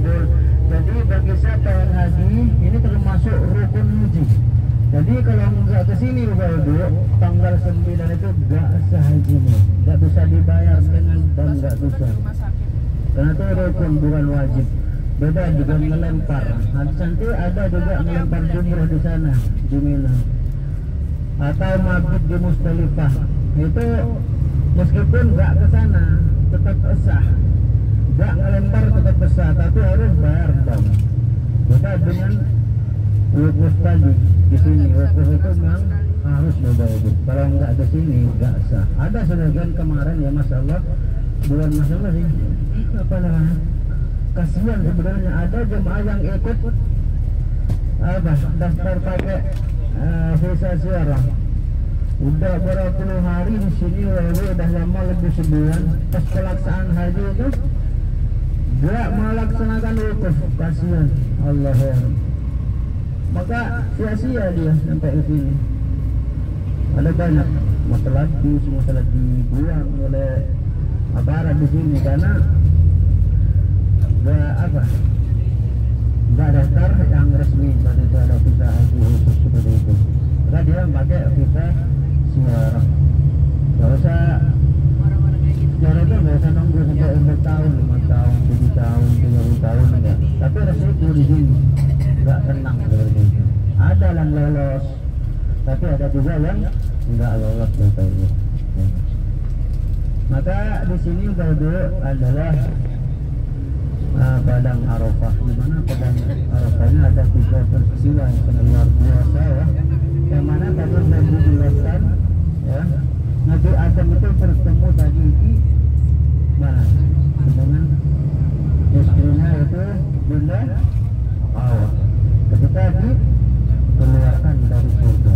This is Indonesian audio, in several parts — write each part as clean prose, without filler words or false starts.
berkumpul. Jadi bagi siapa yang haji ini termasuk rukun haji. Jadi kalau nggak ke sini Bapak tanggal 9 itu nggak sah hajinya, nggak bisa dibayar dengan dan nggak bisa. Karena itu rukun bukan wajib. Beda juga melempar. Nanti ada juga melempar jumroh di sana di Mina. Atau mabit di Musdalifah. Itu meskipun nggak ke sana tetap sah. Nggak melempar tetap sah, tapi harus bayar dong. Beda dengan wukuf tadi di sini. Wukuf itu memang harus dibayar. Kalau nggak ke sini nggak sah. Ada sebagian kemarin ya Masya Allah, bukan masalah sih. Apa namanya? Kasihan sebenarnya ada jemaah yang ikut daftar pakai visa ziarah. Udah berapa puluh hari di sini, udah lama lebih sebulan. Pas pelaksanaan haji itu dia melaksanakan wukuf, kasihan Allah ya. Maka sia-sia dia sampai ke sini. Ada banyak masalah dibuang oleh aparat di sini karena nggak daftar yang resmi, tadi itu ada visa haji khusus seperti itu. Karena dia pakai visa ziarah. Nggak usah ziarah itu nggak usah nunggu sampai 4 tahun, 5 tahun, 7 tahun, 30 tahun enggak. Tapi resiko di sini nggak tenang seperti itu. Ada yang lolos, tapi ada juga yang nggak lolos seperti itu. Maka di sini dulu adalah Padang Arafah, di mana Padang Arafahnya ada 3 peristiwa yang sangat luar biasa ya. Yang mana tadi sudah dijelaskan ya, Nabi Adam itu bertemu tadi di mana? Dengan istrinya itu Bunda Hawa. Ketika dikeluarkan dari surga,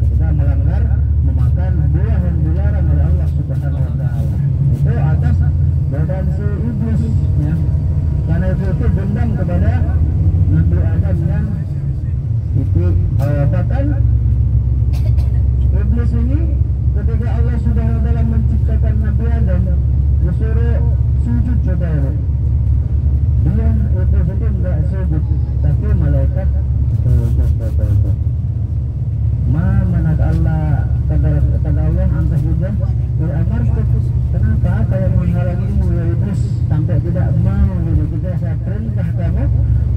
ketika melanggar memakan buah yang dilarang oleh Allah Subhanahu Wa Taala, itu atas badan si iblis ya. Karena itu dendam kepada Nabi Adam yang itu bahkan iblis ini ketika Allah sudah dalam menciptakan Nabi Adam disuruh sujud coba ya. Dia iblis itu enggak sujud, tapi malaikat sujud. Manat Allah kata Allah angkat juga beramar, kenapa apa yang menghalangimu ya iblis sampai tidak mau gitu. Kita saya perintah kamu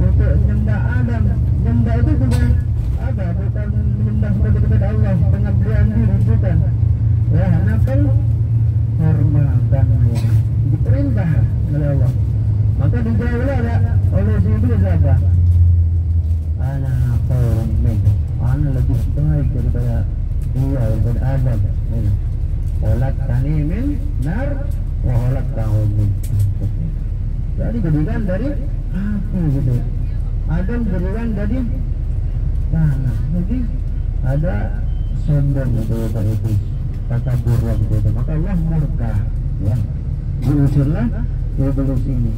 untuk menyembah Adam. Menyembah itu bukan bukan menyembah kepada Allah, pengabdian diri bukan ya, akan hormatkan diperintah oleh Allah. Maka dijawab oleh si iblis apa? Anak orang Ana lebih baik daripada dia, daripada Adam. Holak tani min nar, waholak tahu min. Jadi jadikan dari api gitu. Adam jadikan dari tanah. Jadi ada sombong itu kata buruk gitu. Maka Allah murka ya. Diusirlah iblis ini.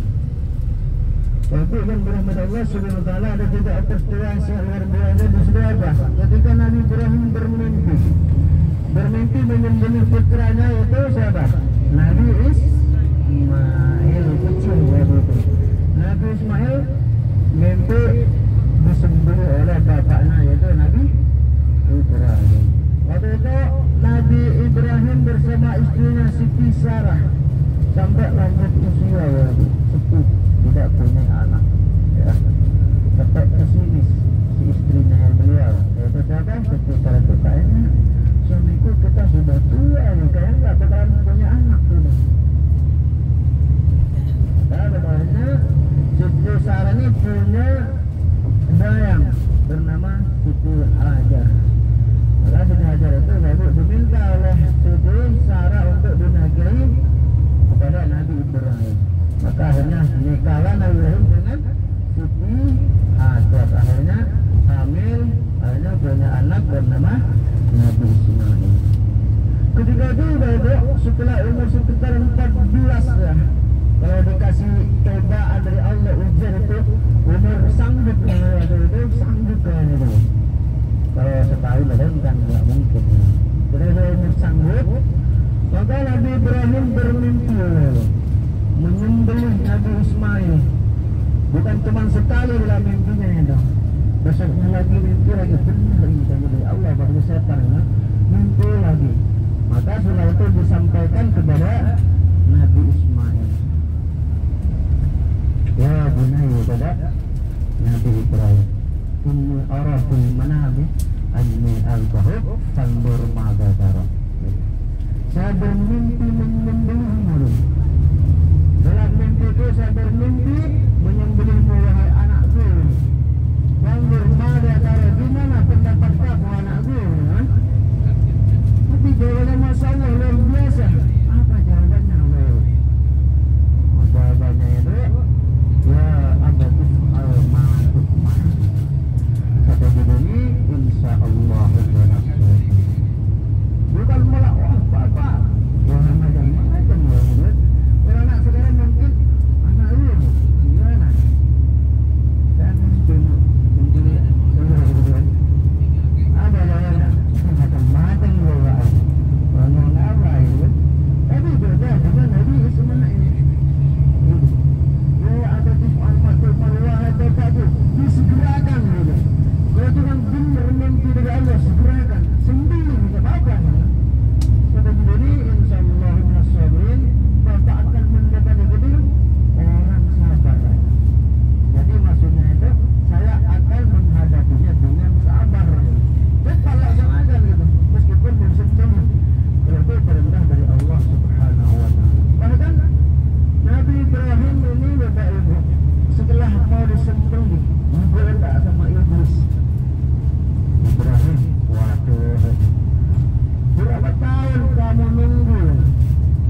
Tapi yang berahmat Allah Subhanahu Wa Taala ada juga peristiwa yang sangat luar biasa di sini apa? Ketika Nabi Ibrahim bermimpi menyembelih putranya itu siapa? Nabi Ismail kecil waktu itu. Nabi Ismail mimpi disembelih oleh bapaknya yaitu Nabi Ibrahim. Waktu itu Nabi Ibrahim bersama istrinya Siti Sarah sampai lanjut usia ya, sepuh, tidak punya anak ya. Sampai ke sini si istrinya yang beliau yaitu siapa? Siti Sarah itu kayaknya suamiku kita sudah tua ya, kayaknya nggak bakalan punya anak gitu. Nah betulnya Siti Sarah ini punya dayang bernama Siti Hajar. Maka Siti Hajar itu lalu diminta oleh Siti Sarah untuk dinikahi kepada Nabi Ibrahim. Maka akhirnya nikahlah Nabi Ibrahim dengan Siti Hajar. Akhirnya hamil, akhirnya punya anak bernama Nabi Ismail. Ketika itu setelah umur sekitar 14 ya, kalau dikasih cobaan dari Allah ujian itu umur sanggup itu sanggup kayaknya itu. Kalau setahun kan nggak mungkin. Jadi kalau umur sanggup, maka Nabi Ibrahim bermimpi menyembelih Nabi Ismail. Bukan cuma sekali dalam mimpinya ya dong. Besoknya lagi mimpi lagi, benar ini tanya dari Allah baru setan ya. Mimpi lagi. Maka setelah itu disampaikan kepada Nabi Ismail. Ya bunayya kepada Nabi Ibrahim. Inni ara fil manami anni alqahu fanzur madza tara. Saya bermimpi menyembelihmu. Dalam mimpi itu saya bermimpi menyembelihmu wahai anakku. Fanzur madza tara, gimana pendapat kamu anakku? Tapi jawabannya Masya Allah luar biasa. Apa jawabannya? Jawabannya itu ya abatif al-ma'tukmah. Kata begini, insya Allah bukan malah apa-apa ya macam-macam ya. Kalau anak sekarang mungkin anak lu gimana? Saya mungkin ada yang macam-macam loh. Ngomong apa itu? Tapi beda dengan Nabi Ismail ini. Ya ada tifan matul marwah atau apa disegerakan gitu. Kalau itu kan benar mimpi dari Allah, segerakan. Sembilan tidak apa-apa. Kata begini, insya Allah minasabirin, Bapak akan mendapati betul orang sabar. Jadi maksudnya itu saya akan menghadapinya dengan sabar. Cepat laksanakan gitu, meskipun bersembunyi. Kalau itu perintah dari Allah Subhanahu wa Ta'ala. Bahkan Nabi Ibrahim ini Bapak Ibu, setelah mau disembelih, digoda sama iblis. Ibrahim, waduh, berapa tahun kamu nunggu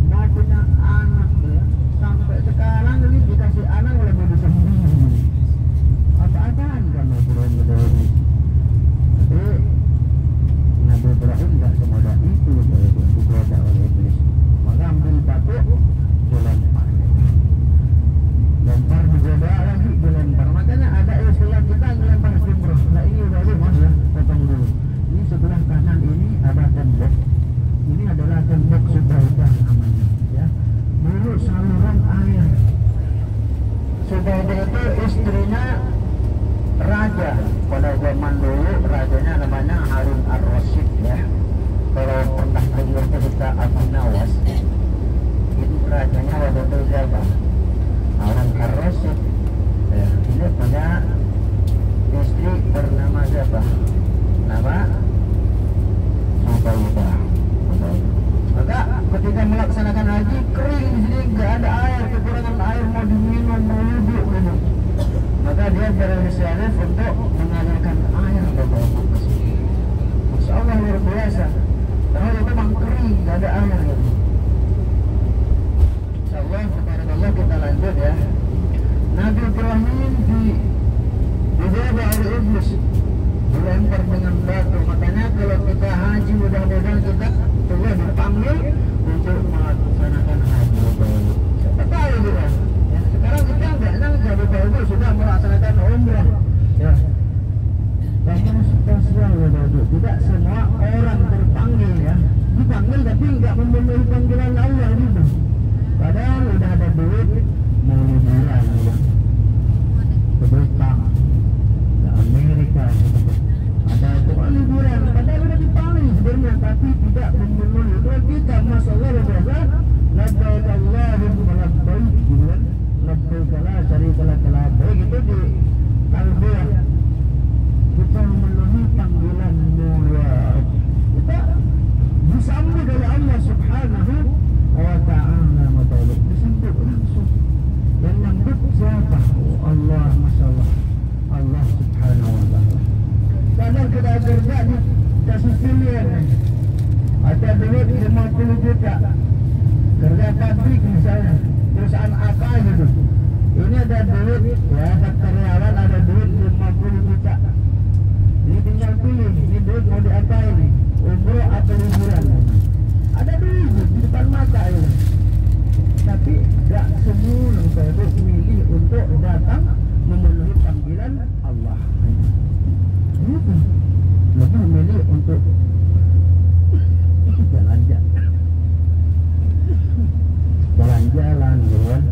mau punya anak ya? Sampai sekarang ini dikasih anak oleh mau disembelih. Apa-apaan kamu Ibrahim ini? Tapi Nabi Ibrahim tidak semudah itu digoda oleh iblis. Maka ambil batu, dilempar. Lempar digoda lagi, dilempar. Makanya ada istilah kita melempar jumroh. Nah ini baru mas ya, potong dulu. Ini sebelah kanan ini ada tembok. Ini adalah tembok Subaidah namanya. Ya, dulu saluran air. Subaidah itu istrinya raja pada zaman dulu. Rajanya namanya Harun Ar-Rasyid ya. Kalau pernah dengar cerita Abu Nawas, ini rajanya waktu itu siapa? Harun Ar-Rasyid. Ya, ini punya istri bernama siapa? Nama Subaidah. Maka ketika melaksanakan haji kering di sini, nggak ada air, kekurangan air, mau diminum, mau wudhu gitu. Maka dia berinisiatif untuk mengalirkan air ke bawah ke sini. Masya Allah luar biasa. Karena itu memang kering, nggak ada air gitu. Insya Allah, subhanallah, kita lanjut ya. Nabi Ibrahim digoda oleh iblis, dilempar dengan batu. Makanya kalau kita haji, mudah-mudahan kita juga dipanggil untuk melaksanakan haji. Siapa tahu juga ya, sekarang kita nggak nyangka Bapak-Ibu sudah melaksanakan umrah ya. Bahkan spesial Bapak-Ibu, tidak semua orang terpanggil ya, dipanggil tapi nggak memenuhi panggilan Allah gitu. Padahal udah ada duit mau liburan ya, ke Jepang, ke Amerika gitu. Ada tuh liburan, padahal udah dipanggil sebenarnya, tapi tidak memenuhi. Kalau kita Masya Allah berasa labbaik Allahumma labbaik gitu kan, labbaik la syarika lak labbaik, itu di talbiyah kita memenuhi panggilan-Mu ya. Kita disambut oleh Allah Subhanahu wa Ta'ala, disambut langsung. Yang nyambut siapa? Allah, Masya Allah, Allah Subhanahu wa Ta'ala. Kadang kita kerja di kasih pilihan, ada duit 50 juta, kerja pabrik misalnya, perusahaan apa gitu. Ini ada duit, ya karyawan ada duit 50 juta. Ini tinggal pilih, ini duit mau diapain, umroh atau liburan. Ada duit di depan mata ya. Tapi gak semua saya milih untuk datang memenuhi panggilan Allah. Lebih memilih untuk jalan-jalan gitu kan.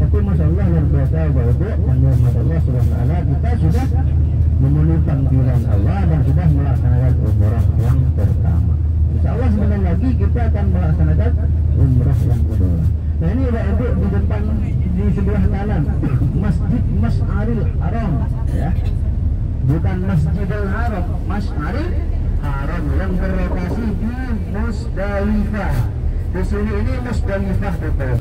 Tapi Masya Allah luar Bapak Ibu yang dirahmati Allah Subhanahu wa taala, kita sudah memenuhi panggilan Allah dan sudah melaksanakan umrah yang pertama. Insya Allah sebentar lagi kita akan melaksanakan umrah yang kedua. Nah ini Bapak Ibu di depan di sebelah kanan Masjid Masy'aril Haram, ya, bukan Masjidil Haram, Masy'aril Haram yang berlokasi di Musdalifah. Di sini ini Musdalifah, Bapak.